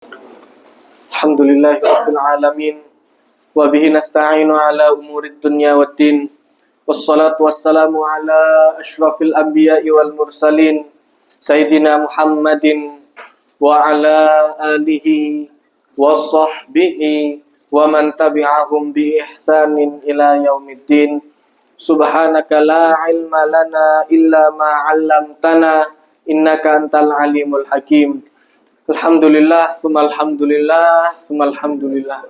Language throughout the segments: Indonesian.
Alhamdulillahirabbil alamin wa bihi nasta'inu ala umurid dunya waddin wassalatu wassalamu ala asyrafil anbiya'i wal mursalin sayyidina Muhammadin wa ala alihi wa sahbihi wa man tabi'ahum bi ihsanin ila yaumiddin. Subhanaka la ilma lana illa ma 'allamtana innaka antal alimul hakim. Alhamdulillah, alhamdulillah, alhamdulillah.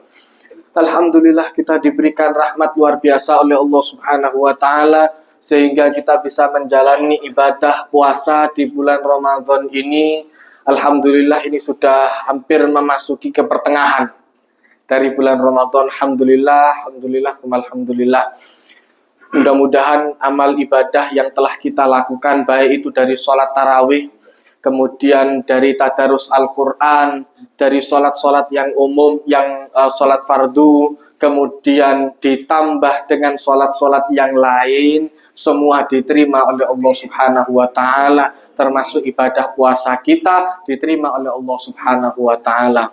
Alhamdulillah kita diberikan rahmat luar biasa oleh Allah Subhanahu wa taala sehingga kita bisa menjalani ibadah puasa di bulan Ramadan ini. Alhamdulillah ini sudah hampir memasuki ke pertengahan dari bulan Ramadan. Alhamdulillah, alhamdulillah, alhamdulillah. Mudah-mudahan amal ibadah yang telah kita lakukan baik itu dari sholat tarawih, kemudian dari tadarus Al-Quran, dari sholat-sholat yang umum, yang sholat fardu, kemudian ditambah dengan sholat-sholat yang lain, semua diterima oleh Allah Subhanahu wa ta'ala, termasuk ibadah puasa kita diterima oleh Allah Subhanahu wa ta'ala.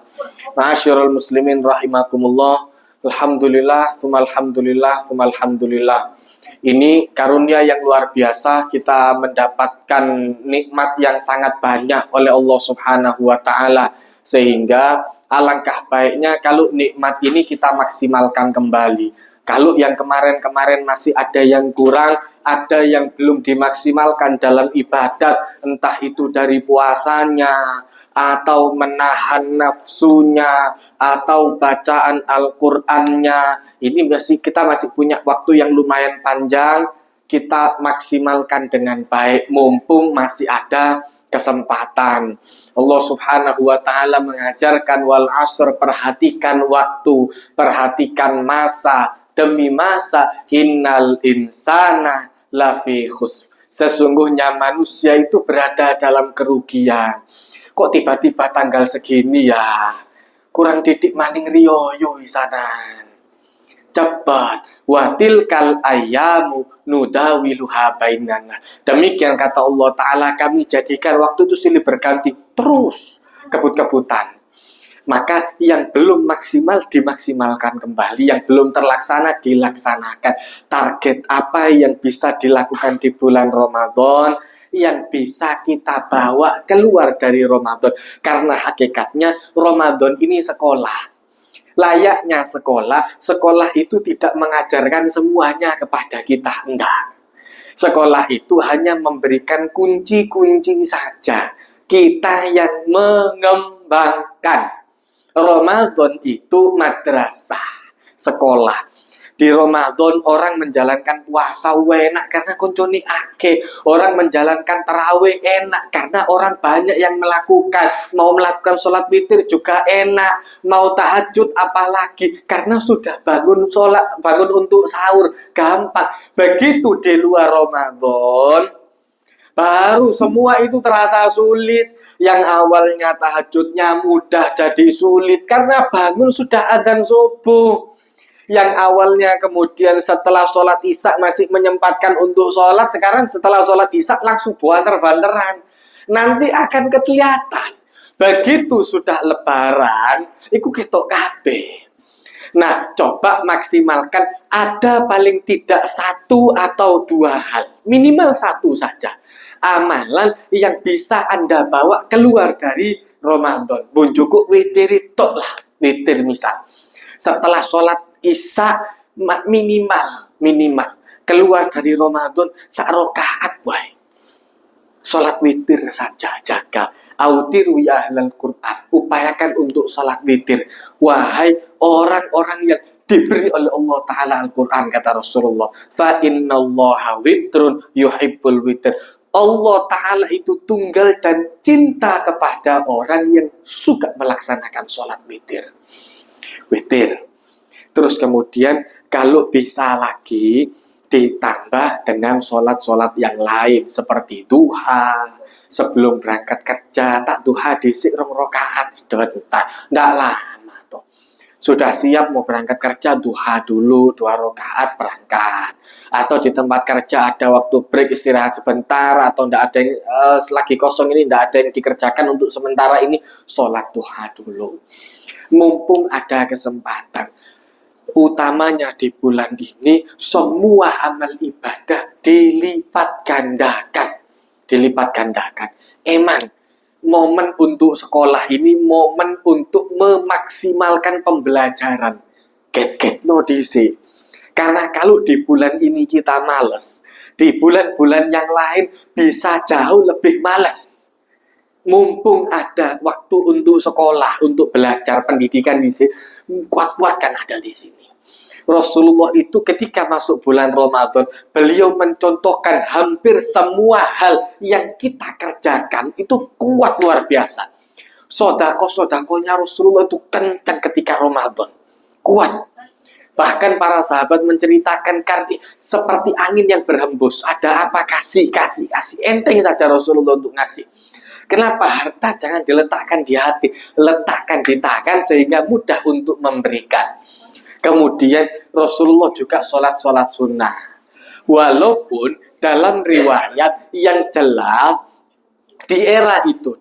Ma'asyiral muslimin rahimakumullah. Alhamdulillah, alhamdulillah, alhamdulillah. Ini karunia yang luar biasa, kita mendapatkan nikmat yang sangat banyak oleh Allah Subhanahu wa ta'ala. Sehingga alangkah baiknya kalau nikmat ini kita maksimalkan kembali. Kalau yang kemarin-kemarin masih ada yang kurang, ada yang belum dimaksimalkan dalam ibadat, entah itu dari puasanya, atau menahan nafsunya, atau bacaan Al-Qur'annya, ini kita masih punya waktu yang lumayan panjang, kita maksimalkan dengan baik, mumpung masih ada kesempatan. Allah Subhanahu wa ta'ala mengajarkan wal asr, perhatikan waktu, perhatikan masa, demi masa, innal insana lafi khusr. Sesungguhnya manusia itu berada dalam kerugian. Kok tiba-tiba tanggal segini ya? Kurang didik maning riyoyo isanan. Cepat. Watil kal ayamu nudawiluha bainana. Demikian kata Allah Ta'ala, kami jadikan waktu itu silih berganti terus kebut-kebutan. Maka yang belum maksimal dimaksimalkan kembali, yang belum terlaksana dilaksanakan. Target apa yang bisa dilakukan di bulan Ramadan, yang bisa kita bawa keluar dari Ramadan. Karena hakikatnya Ramadan ini sekolah. Layaknya sekolah, sekolah itu tidak mengajarkan semuanya kepada kita, enggak. Sekolah itu hanya memberikan kunci-kunci saja. Kita yang mengembangkan. Ramadan itu madrasah, sekolah. Di Ramadan orang menjalankan puasa enak karena koncone akeh. Orang menjalankan tarawih enak karena orang banyak yang melakukan. Mau melakukan sholat witir juga enak. Mau tahajud apalagi karena sudah bangun sholat, bangun untuk sahur gampang. Begitu di luar Ramadan, baru semua itu terasa sulit. Yang awalnya tahajudnya mudah jadi sulit karena bangun sudah adzan subuh. Yang awalnya kemudian setelah sholat isya masih menyempatkan untuk sholat, sekarang setelah sholat isya langsung banter-banteran. Nanti akan kelihatan. Begitu sudah lebaran, itu ketok kabeh. Nah, coba maksimalkan ada paling tidak satu atau dua hal. Minimal satu saja. Amalan yang bisa Anda bawa keluar dari Ramadan. Bunjuku witir tok lah. Witir misal. Setelah sholat isya minimal keluar dari Ramadan sak rakaat wae. Salat witir saja jaga. Autiru ya ahlal Quran. Upayakan untuk salat witir. Wahai orang-orang yang diberi oleh Allah Ta'ala Al-Quran, kata Rasulullah. Fa innallaha witrun yuhibbul witr. Allah Ta'ala itu tunggal dan cinta kepada orang yang suka melaksanakan salat witir. Witir. Terus kemudian kalau bisa lagi ditambah dengan sholat-sholat yang lain seperti duha, sebelum berangkat kerja tak duha disik rong rakaat sebentar, ndak lama toh. Sudah siap mau berangkat kerja, duha dulu, 2 rakaat berangkat. Atau di tempat kerja ada waktu break istirahat sebentar, atau tidak ada lagi kosong ini, tidak ada yang dikerjakan untuk sementara ini, sholat duha dulu. Mumpung ada kesempatan. Utamanya di bulan ini, semua amal ibadah dilipat gandakan. Dilipat gandakan. Emang momen untuk sekolah ini momen untuk memaksimalkan pembelajaran. Get no disi. Karena kalau di bulan ini kita males, di bulan-bulan yang lain bisa jauh lebih males. Mumpung ada waktu untuk sekolah, untuk belajar pendidikan di sini, kuat-kuatkan ada di sini. Rasulullah itu ketika masuk bulan Ramadan, beliau mencontohkan hampir semua hal yang kita kerjakan itu kuat luar biasa. Sodakoh-sodakohnya Rasulullah itu kencang ketika Ramadan. Kuat. Bahkan para sahabat menceritakan seperti angin yang berhembus. Ada apa? Kasih. Enteng saja Rasulullah untuk ngasih. Kenapa? Harta jangan diletakkan di hati. Letakkan di tangan sehingga mudah untuk memberikan. Kemudian Rasulullah juga sholat sunnah. Walaupun dalam riwayat yang jelas di era itu,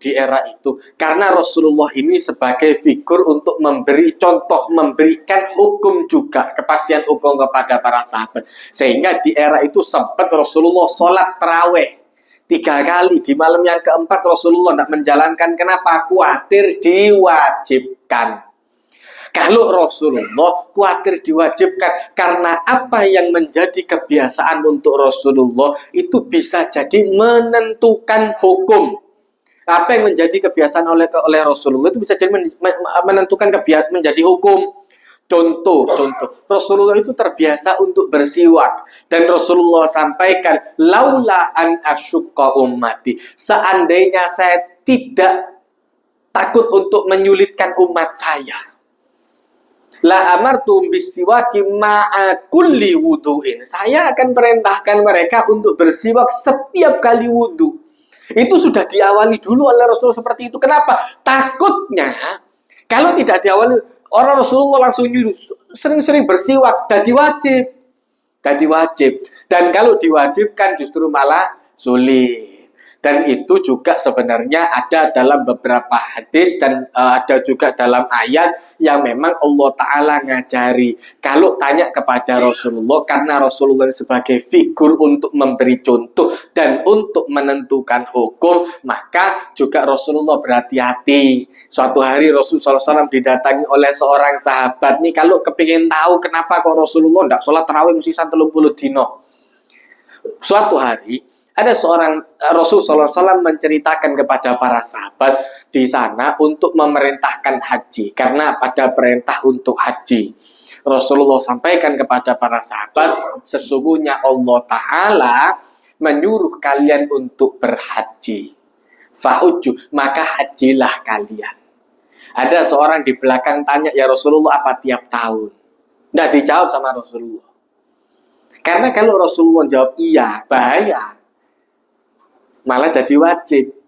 karena Rasulullah ini sebagai figur untuk memberi contoh, memberikan hukum juga, kepastian hukum kepada para sahabat. Sehingga di era itu sempat Rasulullah sholat tarawih 3 kali. Di malam yang keempat Rasulullah tidak menjalankan. Kenapa? Khawatir diwajibkan. Kalau Rasulullah khawatir diwajibkan, karena apa yang menjadi kebiasaan untuk Rasulullah itu bisa jadi menentukan hukum. Apa yang menjadi kebiasaan oleh Rasulullah itu bisa jadi menentukan menjadi hukum. Contoh, Rasulullah itu terbiasa untuk bersiwak, dan Rasulullah sampaikan, laula an asyukka ummati, seandainya saya tidak takut untuk menyulitkan umat saya, la amartum bisiwaki ma'a kulli wudu'in, saya akan perintahkan mereka untuk bersiwak setiap kali wudu. Itu sudah diawali dulu oleh Rasulullah seperti itu. Kenapa? Takutnya kalau tidak diawali, orang Rasulullah langsung nyuruh sering-sering bersiwak, jadi wajib. Dan kalau diwajibkan justru malah sulit. Dan itu juga sebenarnya ada dalam beberapa hadis dan ada juga dalam ayat yang memang Allah Ta'ala ngajari. Kalau tanya kepada Rasulullah, karena Rasulullah sebagai figur untuk memberi contoh dan untuk menentukan hukum, maka juga Rasulullah berhati-hati. Suatu hari Rasulullah SAW didatangi oleh seorang sahabat. Nih kalau kepingin tahu kenapa kok Rasulullah tidak sholat tarawih mesti 30 dino. Suatu hari ada seorang Rasulullah SAW menceritakan kepada para sahabat di sana untuk memerintahkan haji, karena pada perintah untuk haji. Rasulullah sampaikan kepada para sahabat, sesungguhnya Allah Ta'ala menyuruh kalian untuk berhaji. Fahuju, maka hajilah kalian. Ada seorang di belakang tanya, ya Rasulullah, apa tiap tahun? Tidak dijawab sama Rasulullah. Karena kalau Rasulullah jawab iya, bahaya. Malah jadi wajib.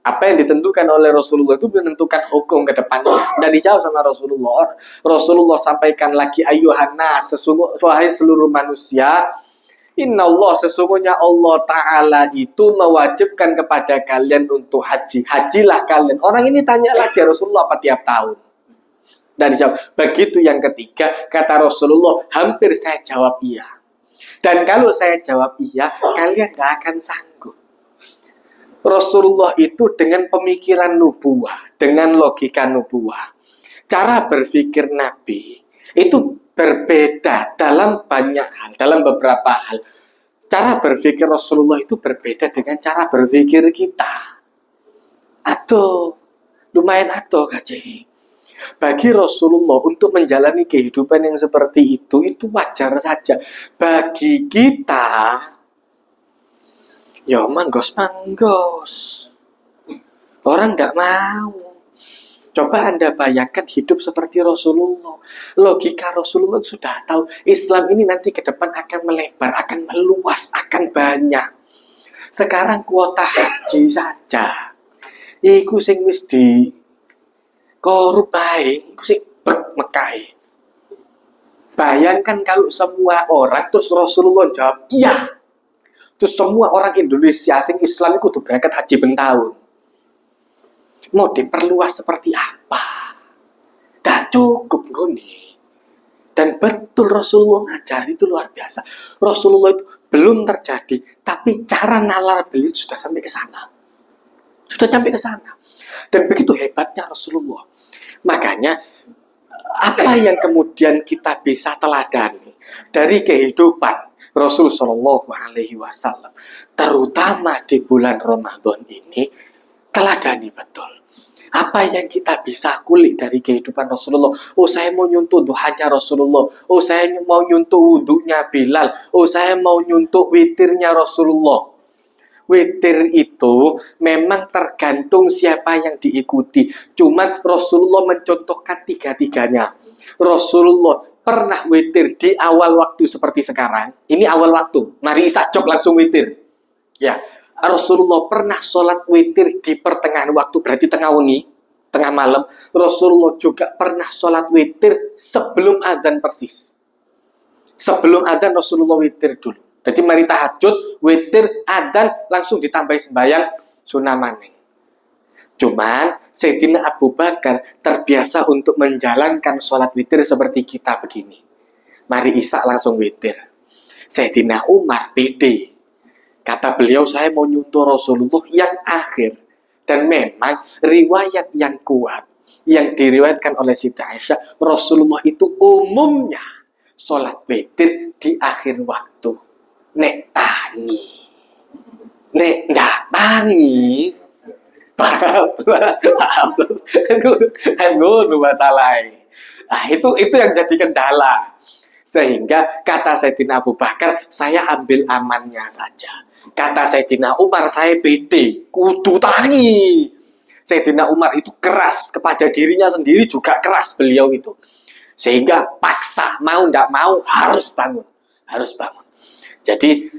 Apa yang ditentukan oleh Rasulullah itu menentukan hukum ke depannya. Dan dijawab sama Rasulullah. Rasulullah sampaikan lagi, ayyuhan nas, wahai seluruh manusia, innallah, sesungguhnya Allah Ta'ala itu mewajibkan kepada kalian untuk haji. Hajilah kalian. Orang ini tanya lagi, Rasulullah, apa tiap tahun? Dan dijawab. Begitu yang ketiga, kata Rasulullah, hampir saya jawab iya. Dan kalau saya jawab iya, kalian gak akan sanggup. Rasulullah itu dengan pemikiran nubuwah, dengan logika nubuwah, cara berpikir Nabi itu berbeda dalam banyak hal, dalam beberapa hal. Cara berpikir Rasulullah itu berbeda dengan cara berpikir kita. Atau lumayan atau kaji. Bagi Rasulullah untuk menjalani kehidupan yang seperti itu wajar saja. Bagi kita, ya manggos. Orang nggak mau. Coba Anda bayangkan hidup seperti Rasulullah. Logika Rasulullah sudah tahu Islam ini nanti ke depan akan melebar, akan meluas, akan banyak. Sekarang kuota haji saja, iku sing wis di korup bae, iku sing Mekah. Bayangkan kalau semua orang terus Rasulullah jawab iya. Terus semua orang Indonesia asing Islam itu kudu berangkat haji ben tahun. Mau diperluas seperti apa? Dah cukup gini. Dan betul Rasulullah ngajari itu luar biasa. Rasulullah itu belum terjadi, tapi cara nalar beliau sudah sampai ke sana. Sudah sampai ke sana. Dan begitu hebatnya Rasulullah. Makanya apa yang kemudian kita bisa teladani dari kehidupan Rasul Shallallahu Alaihi Wasallam, terutama di bulan Ramadan ini, teladani betul. Apa yang kita bisa kulik dari kehidupan Rasulullah? Oh, saya mau nyuntuk duhanya Rasulullah. Oh, saya mau nyuntuk wudhunya Bilal. Oh, saya mau nyuntuk witirnya Rasulullah. Witir itu memang tergantung siapa yang diikuti. Cuman Rasulullah mencontohkan tiga-tiganya. Rasulullah pernah witir di awal waktu seperti sekarang. Ini awal waktu. Mari isajok langsung witir. Ya. Rasulullah pernah sholat witir di pertengahan waktu, berarti tengah malam. Rasulullah juga pernah sholat witir sebelum adzan persis. Sebelum adzan Rasulullah witir dulu. Jadi mari tahajud, witir, adzan, langsung ditambah sembahyang sunah maning. Cuman Sayyidina Abu Bakar terbiasa untuk menjalankan sholat witir seperti kita begini. Mari isya langsung witir. Sayyidina Umar pede. Kata beliau, saya mau nyuntuh Rasulullah yang akhir. Dan memang riwayat yang kuat yang diriwayatkan oleh Siti Aisyah, Rasulullah itu umumnya sholat witir di akhir waktu. Nek tangi, nek nggak tangi, aku masalahnya. Nah, itu yang jadi kendala. Sehingga kata Sayyidina Abu Bakar, saya ambil amannya saja. Kata Sayyidina Umar, saya pede, kudu tangi. Sayyidina Umar itu keras kepada dirinya sendiri, juga keras beliau itu. Sehingga paksa, mau ndak mau harus bangun. Jadi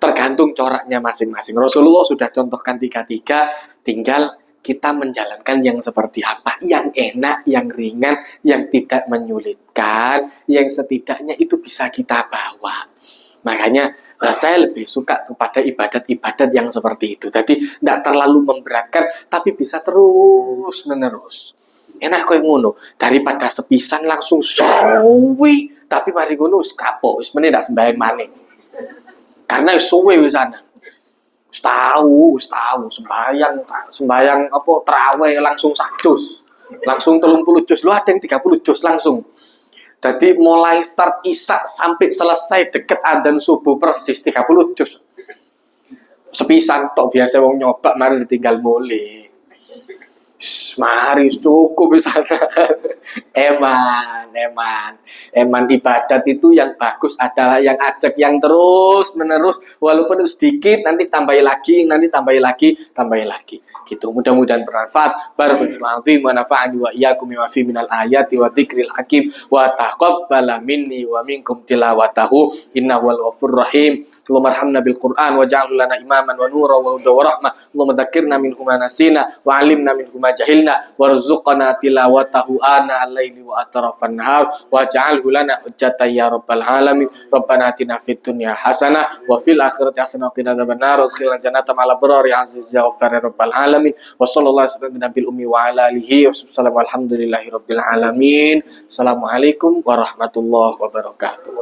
tergantung coraknya masing-masing. Rasulullah sudah contohkan tiga-tiga, tinggal kita menjalankan yang seperti apa, yang enak, yang ringan, yang tidak menyulitkan, yang setidaknya itu bisa kita bawa. Makanya saya lebih suka kepada ibadat-ibadat yang seperti itu. Jadi tidak terlalu memberatkan, tapi bisa terus menerus. Enak kok ngono daripada sepisan langsung suwi, tapi mari ngono wis kapok, wis meneh ndak sembahyang maneh. Karena suwe wis sana. Wis tahu sembahyang apa traweh langsung 1 juz. Langsung 30 juz, lu ada yang 30 juz langsung. Jadi mulai start isya sampai selesai deket adzan subuh persis 30 juz. Sepisan tok biasa wong nyoba mari ditinggal mulai. Mari cukup bisa. Eman ibadat itu yang bagus adalah yang ajak yang terus menerus, walaupun itu sedikit nanti tambahi lagi gitu. Mudah-mudahan bermanfaat. Barakallahu fiikum wa nafa'ani wa iyyakum bima fi minal ayati wa dzikril hakim wa taqabbala minni wa minkum tilawatahu innahu wal ghafurur rahim. Allahumma arhamna bil Qur'an waj'al lana imaman wa nuran wa hudan wa rahmah. Allahumma dzakkirna minhu ma nasina wa 'allimna minhu ma jahilna warzuqna tilawatahu ana al-laili wa atrafan nahar waj'alhu lana hujjatan ya rabbal alamin. Rabbana atina fid dunya hasanah wa fil akhirati hasanah wa qina adzabannar wa adkhilna jannata ma'al abrar ya aziz ya ghaffar ya rabbal alamin. Wa sallallahu alaihi wasallam nabil ummi wa ala alihi wa sallam alhamdulillahi rabbil alamin. Assalamualaikum warahmatullahi wabarakatuh.